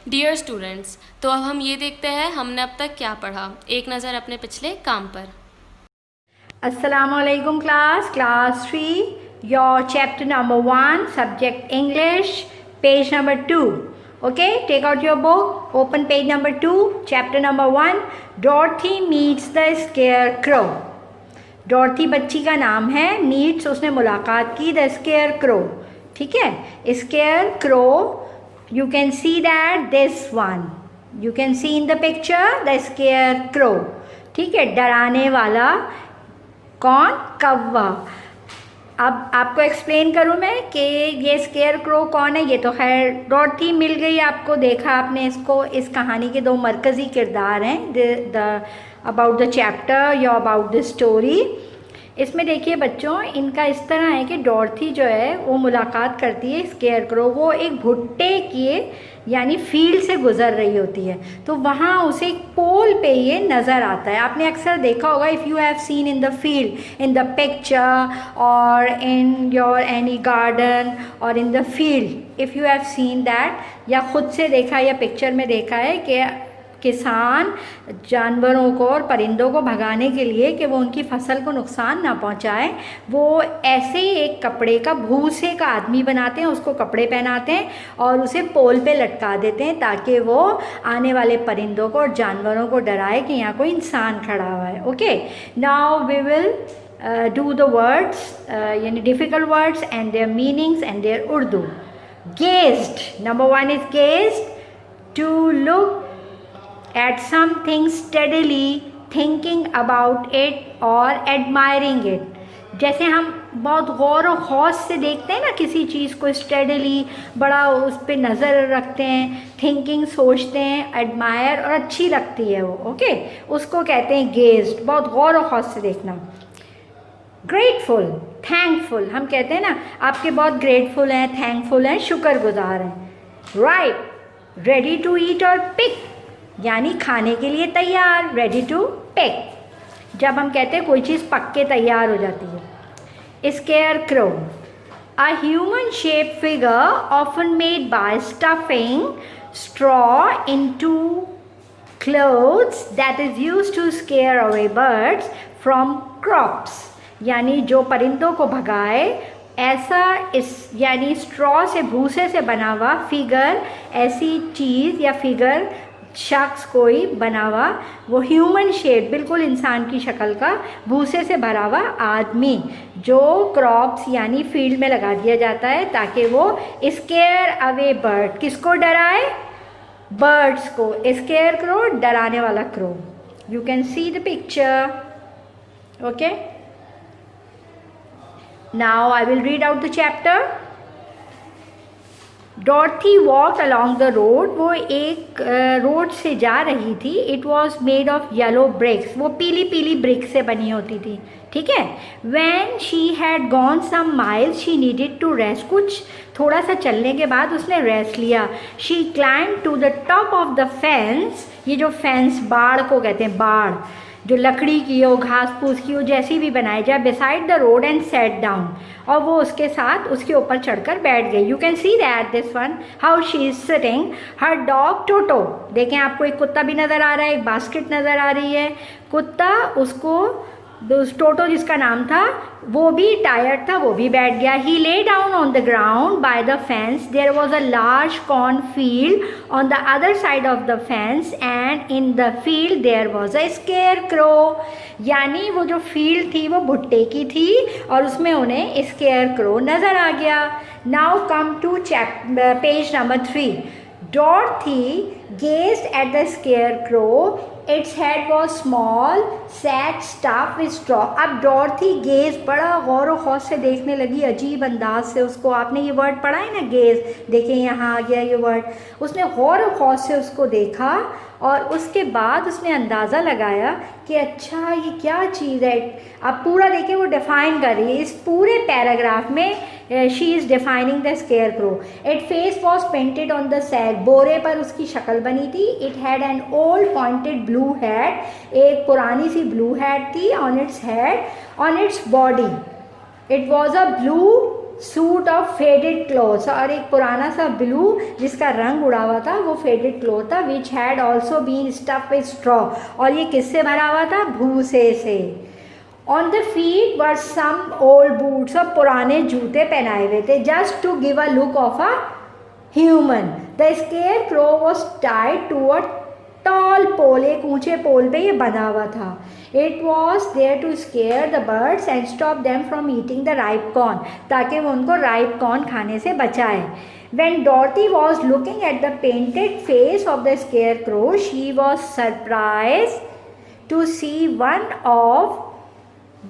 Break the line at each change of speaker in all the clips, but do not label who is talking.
Dear students, तो अब हम ये देखते हैं हमने अब तक क्या पढ़ा। एक नज़र अपने पिछले काम पर।
Assalamualaikum class 3, your chapter number 1, subject English, page number 2. Okay, take out your book, open page number 2, chapter number 1, Dorothy meets the scarecrow. डॉर्थी बच्ची का नाम है, मीट्स उसने मुलाकात की द स्केयर क्रो। ठीक है, square crow, you can see that this one, you can C in the picture the square crow. ठीक है, डराने वाला कौन? कौवा। अब आपको एक्सप्लेन करूँ मैं कि ये स्केयर क्रो कौन है। ये तो खैर डॉर्थी मिल गई आपको, देखा आपने इसको। इस कहानी के दो मरकज़ी किरदार हैं द अबाउट द चैप्टर या अबाउट द स्टोरी। इसमें देखिए बच्चों, इनका इस तरह है कि डॉर्थी जो है वो मुलाकात करती है स्केयर क्रो। वो एक भुट्टे के यानी फील्ड से गुजर रही होती है, तो वहाँ उसे एक पोल पे ये नज़र आता है। आपने अक्सर देखा होगा, if you have seen in the field, in the picture और इन योर एनी गार्डन और इन the field, if you have seen that, या ख़ुद से देखा या पिक्चर में देखा है कि किसान जानवरों को और परिंदों को भगाने के लिए कि वो उनकी फसल को नुकसान ना पहुंचाए, वो ऐसे ही एक कपड़े का, भूसे का आदमी बनाते हैं, उसको कपड़े पहनाते हैं और उसे पोल पे लटका देते हैं ताकि वो आने वाले परिंदों को और जानवरों को डराए कि यहाँ कोई इंसान खड़ा हुआ है। Okay, now we will do the words, यानी difficult words and their meanings and their Urdu. Gazed, number 1 is gazed, to look at something steadily, thinking about it or admiring it. जैसे हम बहुत गौर और खौस से देखते हैं ना किसी चीज़ को, स्टडीली बड़ा उस पर नज़र रखते हैं, थिंकिंग सोचते हैं, एडमायर और अच्छी लगती है वो। ओके, उसको कहते हैं गेज्ड, बहुत गौर और खौस से देखना। ग्रेटफुल, थैंकफुल, हम कहते हैं ना आपके बहुत ग्रेटफुल हैं, थैंकफुल हैं, शुक्रगुजार हैं। राइप, रेडी टू ईट और पिक, यानी खाने के लिए तैयार, रेडी टू पिक, जब हम कहते हैं कोई चीज़ पक के तैयार हो जाती है। Scarecrow, a human shape figure often made by stuffing straw into clothes that is used to scare away birds from crops, यानी जो परिंदों को भगाए, ऐसा इस यानी स्ट्रॉ से, भूसे से बना हुआ फिगर, ऐसी चीज़ या फिगर, शख्स कोई बना हुआ, वो ह्यूमन शेप, बिल्कुल इंसान की शक्ल का, भूसे से भरा हुआ आदमी जो क्रॉप्स यानी फील्ड में लगा दिया जाता है ताकि वो स्केयर अवे बर्ड, किसको डराए? बर्ड्स को। स्केयर क्रो, डराने वाला crow. You can see the picture. Okay, now I will read out the chapter. Dorothy walk along the road, वो एक रोड से जा रही थी। It was made of yellow bricks, वो पीली पीली ब्रिक से बनी होती थी। ठीक है, when she had gone some miles she needed to rest, कुछ थोड़ा सा चलने के बाद उसने रेस्ट लिया। She climb to the top of the fence, ये जो फेंस बाड़ को कहते हैं, बाड़ जो लकड़ी की हो, घास फूस की हो, जैसी भी बनाई जाए, beside the road and sat down, और वो उसके साथ उसके ऊपर चढ़कर बैठ गई। You can see that this one how she is sitting, her dog Toto, देखें आपको एक कुत्ता भी नज़र आ रहा है, एक बास्केट नज़र आ रही है। कुत्ता उसको, टोटो जिसका नाम था, वो भी टायर्ड था, वो भी बैठ गया। He lay down on the ground by the fence, there was a large corn field on the other side of the fence and in the field there was a scarecrow, यानी वो जो field थी वो भुट्टे की थी और उसमें उन्हें स्केयर क्रो नज़र आ गया। Now come to page number 3। Dorothy gazed at the scarecrow. Its head was small, sat stuffed with straw. अब डॉर्थी गेज, बड़ा गौर और खौफ से देखने लगी, अजीब अंदाज से उसको। आपने ये वर्ड पढ़ा है ना, गेज, देखें यहाँ आ गया ये वर्ड। उसने गौर और खौफ से उसको देखा और उसके बाद उसने अंदाज़ा लगाया कि अच्छा ये क्या चीज़ है। अब पूरा देखिए वो डिफ़ाइन कर रही है इस पूरे पैराग्राफ में। She is defining the scarecrow. It face was painted on the sack, बोरे पर उसकी शक्ल बनी थी। It had an old pointed blue hat, एक पुरानी सी ब्लू हैट थी on its head, on its body. It was a blue suit of faded cloths, और एक पुराना सा ब्लू जिसका रंग उड़ा हुआ था वो फेडेड क्लॉथ था, which had also been stuff with straw, और ये किससे भरा हुआ था, भूसे से। On the feet were some old boots, और पुराने जूते पहनाए हुए थे, just to give a look of a human. The scarecrow was tied to a tall pole, एक ऊंचे पोल पे ये बना हुआ था। It was there to scare the birds and stop them from eating the ripe corn, ताकि वो उनको राइप कॉर्न खाने से बचाए। When Dorothy was looking at the painted face of the scarecrow, she was surprised to see one of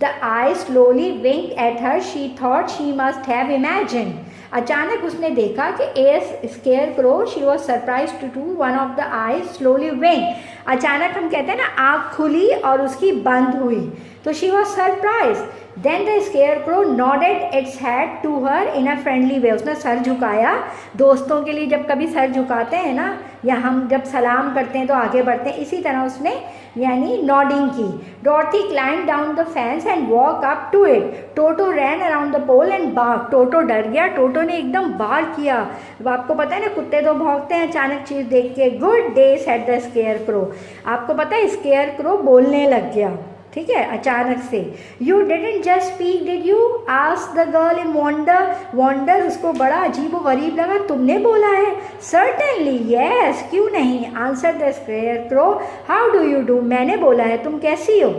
the eyes slowly winked at her. She thought she must have imagined. अचानक उसने देखा कि as scarecrow, she was surprise to do one of the eyes slowly wink. अचानक हम कहते हैं ना आँख खुली और उसकी बंद हुई, तो she was surprise. Then the scarecrow nodded its head to her in a friendly way, उसने सर झुकाया। दोस्तों के लिए जब कभी सर झुकाते हैं ना, या हम जब सलाम करते हैं तो आगे बढ़ते हैं, इसी तरह उसने यानी नॉडिंग की। Dorothy climb down the fence and walk up to it. Toto ran around the pole and bark, Toto डर गया, टोटो ने एकदम बार्क किया। अब आपको पता है ना कुत्ते तो भौंकते हैं अचानक चीज़ देख के। Good day said the scarecrow, आपको पता है स्केयरक्रो बोलने लग गया, ठीक है, अचानक से। You didn't just speak did you, asked the girl in wonder. Wonder उसको बड़ा अजीब व गरीब लगा, तुमने बोला है? सर्टेनली यस, क्यों नहीं, answer the scarecrow. How do you do, मैंने बोला है, तुम कैसी हो?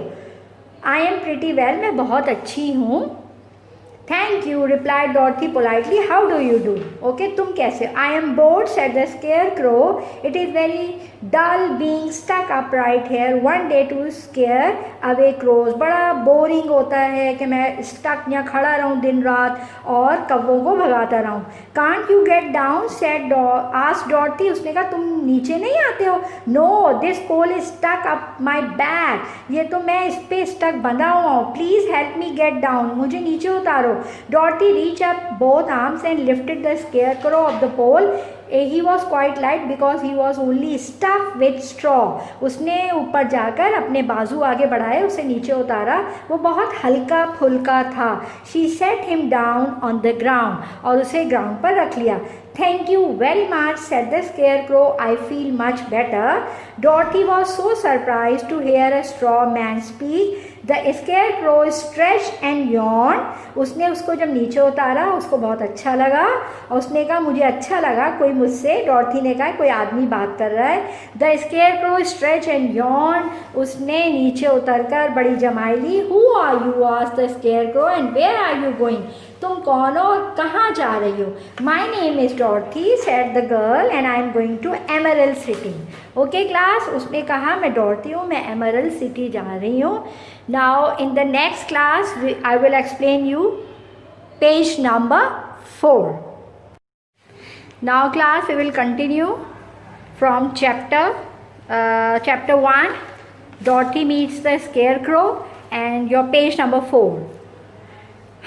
आई एम प्रिटी वेल, मैं बहुत अच्छी हूँ। Thank you replied Dorothy politely. How do you do, okay, तुम कैसे? I am bored said the scarecrow, it is very dull being stuck upright here one day to scare away crows. बड़ा boring होता है कि मैं stuck यहाँ खड़ा रहूँ दिन रात और कौवों को भगाता रहूँ। Can't you get down said asked Dorothy, उसने कहा तुम नीचे नहीं आते हो? No, this pole is stuck up my back, ये तो मैं इस पे स्टक बंधा हुआ हूँ, please help me get down, मुझे नीचे उतारो। Dorothy reached up both arms and lifted the scarecrow off the pole. He was quite light because he was only stuffed with straw. उसने ऊपर जाकर अपने बाजू आगे बढ़ाए, उसे नीचे उतारा, वो बहुत हल्का फुल्का था। She set him down on the ground, और उसे ग्राउंड पर रख लिया। Thank you very much, said the scarecrow. I feel much better. Dorothy was so surprised to hear a straw man speak. The scarecrow stretched and yawned. उसने उसको जब नीचे उतारा उसको बहुत अच्छा लगा, और उसने कहा मुझे अच्छा लगा कोई मुझसे, डॉर्थी ने कहा कोई आदमी बात कर रहा है। The scarecrow stretched and yawned. उसने नीचे उतरकर बड़ी जमाई ली। Who are you, asked the scarecrow, and where are you going? तुम कौन हो और कहाँ जा रही हो? My name is Dorothy, said the girl, and I am going to Emerald City. Okay class, उसने कहा मैं डॉर्थी हूँ, मैं एमरल्ड सिटी जा रही हूँ। Now in the next class I will explain you page number 4. Now class we will continue from chapter 1, Dorothy meets the scarecrow, and your page number 4.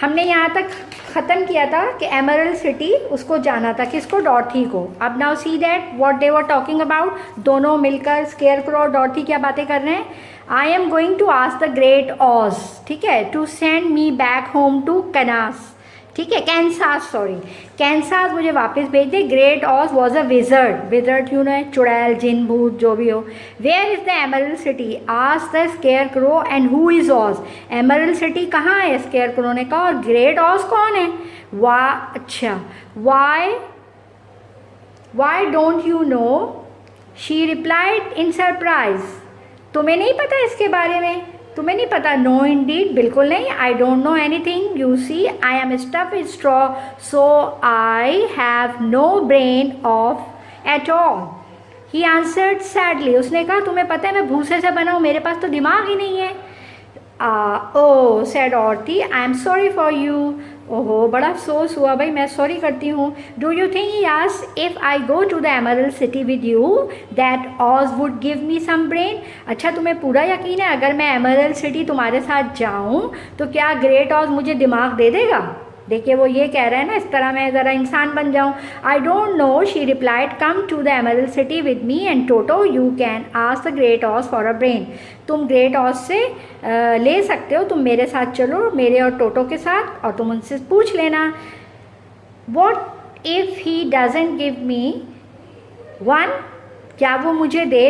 हमने यहाँ तक ख़त्म किया था कि एमरल्ड सिटी उसको जाना था, किसको? डॉर्थी को। अब now see that what they were talking about. दोनों मिलकर स्केयरक्रो और डॉर्थी क्या बातें कर रहे हैं? I am going to ask the great Oz, ठीक है, to send me back home to Kansas, ठीक है, कैंसास, सॉरी, कैंसास मुझे वापस भेज दे। Great Oz was a wizard, wizard क्यों ना, चुड़ैल, जिन, भूत, जो भी हो। Where is the emerald city, asked the scarecrow, and who is Oz, emerald city कहाँ है? स्केयरक्रो ने कहा, और ग्रेट ऑज कौन है? अच्छा, why don't you know, she replied in surprise, तुम्हें नहीं पता इसके बारे में? तुम्हें नहीं पता? नो इंडीड, बिल्कुल नहीं। I don't know anything, you see I am stuff with straw, so I have no brain of at all, he answered sadly. उसने कहा तुम्हें पता है मैं भूसे से बना हूँ, मेरे पास तो दिमाग ही नहीं है। Oh said Dorothy, I am sorry for you. ओहो, बड़ा अफसोस हुआ भाई, मैं सॉरी करती हूँ। Do you think, he asked, if I go to the emerald city with you that Oz would give me some brain, अच्छा तुम्हें पूरा यकीन है अगर मैं एमरल्ड सिटी तुम्हारे साथ जाऊँ तो क्या ग्रेट ऑज मुझे दिमाग दे देगा? देखिए वो ये कह रहा है ना, इस तरह मैं ज़रा इंसान बन जाऊँ। I don't know, she replied, come to the emerald city with me and Toto, you can ask the great Oz for a brain. तुम ग्रेट ऑज से ले सकते हो, तुम मेरे साथ चलो, मेरे और टोटो के साथ, और तुम उनसे पूछ लेना। What if he doesn't give me one, क्या वो मुझे दे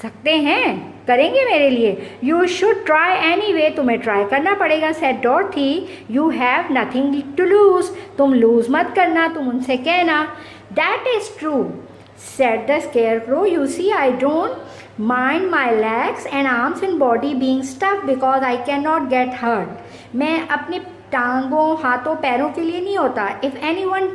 सकते हैं, करेंगे मेरे लिए? You should try anyway, तुम्हें ट्राई करना पड़ेगा। Said Dorothy, you have nothing to lose, तुम लूज मत करना, तुम उनसे कहना। That is true said the scarecrow, you see I don't mind my legs and arms and body being stuff because I can not get hurt. मैं अपनी टांगों, हाथों, पैरों के लिए नहीं होता। इफ़ एनी वन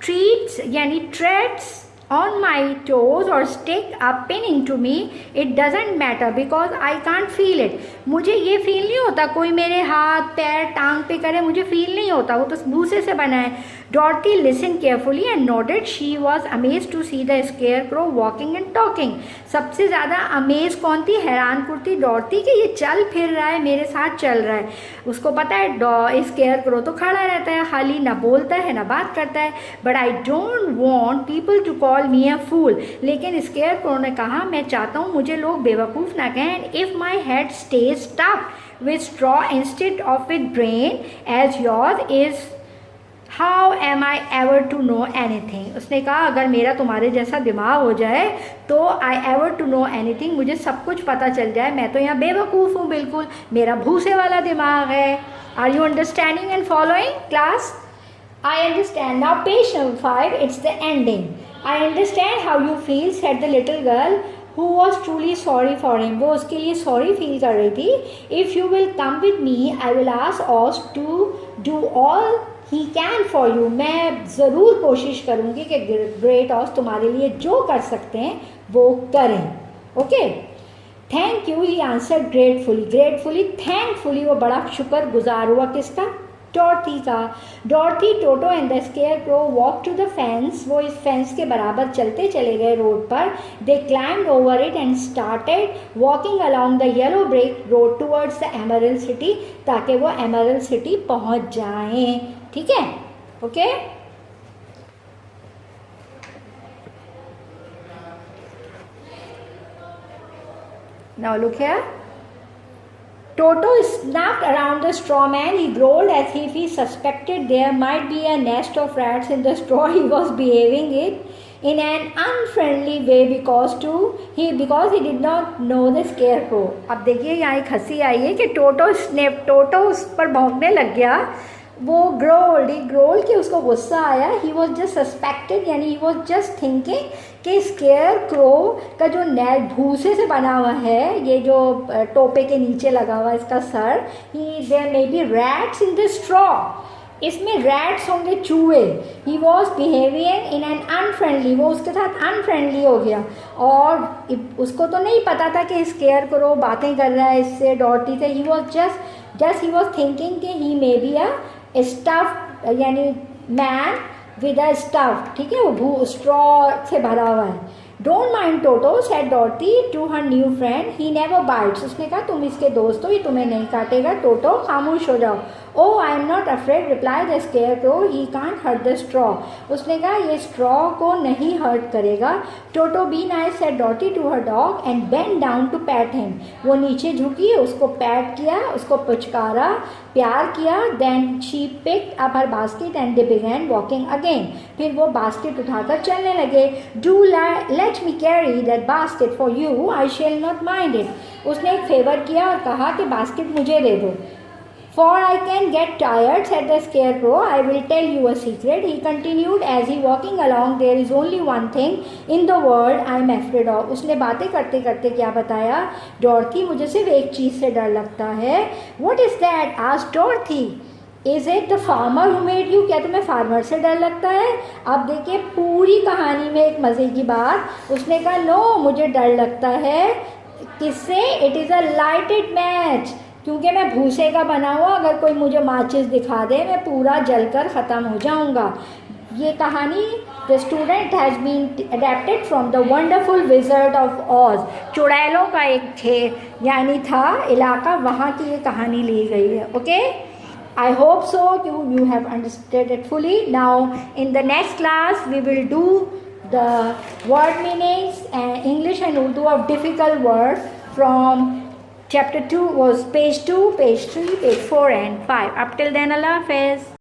ट्रीट्स यानी trades on my toes or stick a pin into me, it doesn't matter because I can't feel it. मुझे ये फील नहीं होता कोई मेरे हाथ पैर टांग पे करे, मुझे फील नहीं होता, वो तो भूसे से बना है। Dorothy listen carefully and noted she was amaze to see the scarecrow walking and talking. सबसे ज़्यादा अमेज कौन थी, हैरान कुर्ती डॉर्थी कि ये चल फिर रहा है, मेरे साथ चल रहा है। उसको पता है स्केयरक्रो तो खड़ा रहता है खाली, ना बोलता है ना बात करता है। But I don't want people to call me a fool, लेकिन स्केयरक्रो ने कहा मैं चाहता हूँ मुझे लोग बेवकूफ़ ना कहें। And if my head stays stuffed with straw instead of with brain as yours is how am I ever to know anything. उसने कहा अगर मेरा तुम्हारे जैसा दिमाग हो जाए तो I ever to know anything, मुझे सब कुछ पता चल जाए, मैं तो यहाँ बेवकूफ़ हूँ बिल्कुल, मेरा भूसे वाला दिमाग है। Are you understanding and following class? I understand. Now page number 5, it's the ending. I understand how you feel, said the little girl who was truly sorry for him. वो उसके लिए sorry feel कर रही थी. If you will come with me, I will ask Oz to do all he can for you. मैं ज़रूर कोशिश करूँगी कि Great Oz तुम्हारे लिए जो कर सकते हैं वो करें. Okay? Thank you, he answered gratefully. Gratefully, thankfully वो बड़ा शुक्रगुजार हुआ किसका? डॉर्थी का. Dorothy, Toto and the scarecrow walk to the fence. वो इस फेंस के बराबर चलते चले गए रोड पर. They climbed over it and started walking along the yellow brick road towards the emerald city, ताकि वो एमरल्ड सिटी पहुंच जाएं. ठीक है? Okay. Now look here. Toto snapped around the straw man. He growled as if he suspected there might be a nest of rats in the straw. He was behaving it in an unfriendly way because he did not know the scarecrow. अब देखिए यहाँ एक हंसी आई है कि टोटो उस पर भौंकने लग गया. वो ग्रोल्ड कि उसको गुस्सा आया. ही वॉज जस्ट सस्पेक्टेड यानी ही वॉज जस्ट थिंकिंग कि स्केयरक्रो का जो नेट भूसे से बना हुआ है, ये जो टोपे के नीचे लगा हुआ है इसका सर, there may be rats in the straw, इसमें रैट्स होंगे, चूहे. He was behaving in an unfriendly, वो उसके साथ अनफ्रेंडली हो गया. और उसको तो नहीं पता था कि स्केयरक्रो बातें कर रहा है इससे, डॉर्थी से. He was just he was thinking कि he may be a stuff यानी मैन विद अ स्टफ. ठीक है, वो स्ट्रॉ से भरा हुआ है. Don't mind Toto said Dorothy to her new friend, he never bites. उसने कहा तुम इसके दोस्त हो, ये तुम्हें नहीं काटेगा. टोटो खामोश हो जाओ. Oh I am not afraid reply the scarecrow, he can't hurt the straw. उसने कहा ये स्ट्रॉ को नहीं हर्ट करेगा. Toto be nice said Dorothy to her dog and bend down to pat him. वो नीचे झुकी, उसको पैट किया, उसको पुचकारा, प्यार किया. Then she picked up her basket and they began walking again. फिर वो बास्केट उठाकर चलने लगे. Do let me carry that basket for you, I shall not mind it. उसने एक फेवर किया और कहा कि बास्केट मुझे दे दो. For I can get tired, said the scarecrow. I will tell you a secret, he continued as he walking along. There is only one thing in the world I am afraid of. उसने बातें करते करते क्या बताया? डॉर्थी, मुझे सिर्फ एक चीज़ से डर लगता है. What is that? asked Dorothy. Is it the farmer who made you? क्या तुम्हें फार्मर से डर लगता है? अब देखिए पूरी कहानी में एक मज़े की बात. उसने कहा नो, मुझे डर लगता है किससे? It is a lighted match, क्योंकि मैं भूसे का बना हुआ, अगर कोई मुझे माचिस दिखा दे मैं पूरा जलकर ख़त्म हो जाऊंगा. ये कहानी the student has been adapted from the wonderful wizard of Oz. चुड़ैलों का एक यानी था इलाका, वहाँ की ये कहानी ली गई है. Okay, I hope so you have understood it fully. Now in the next class we will do the word meanings and English and Urdu of difficult words from Chapter 2 was page 2, page 3, page 4 and 5. Up till then, Allah Hafiz.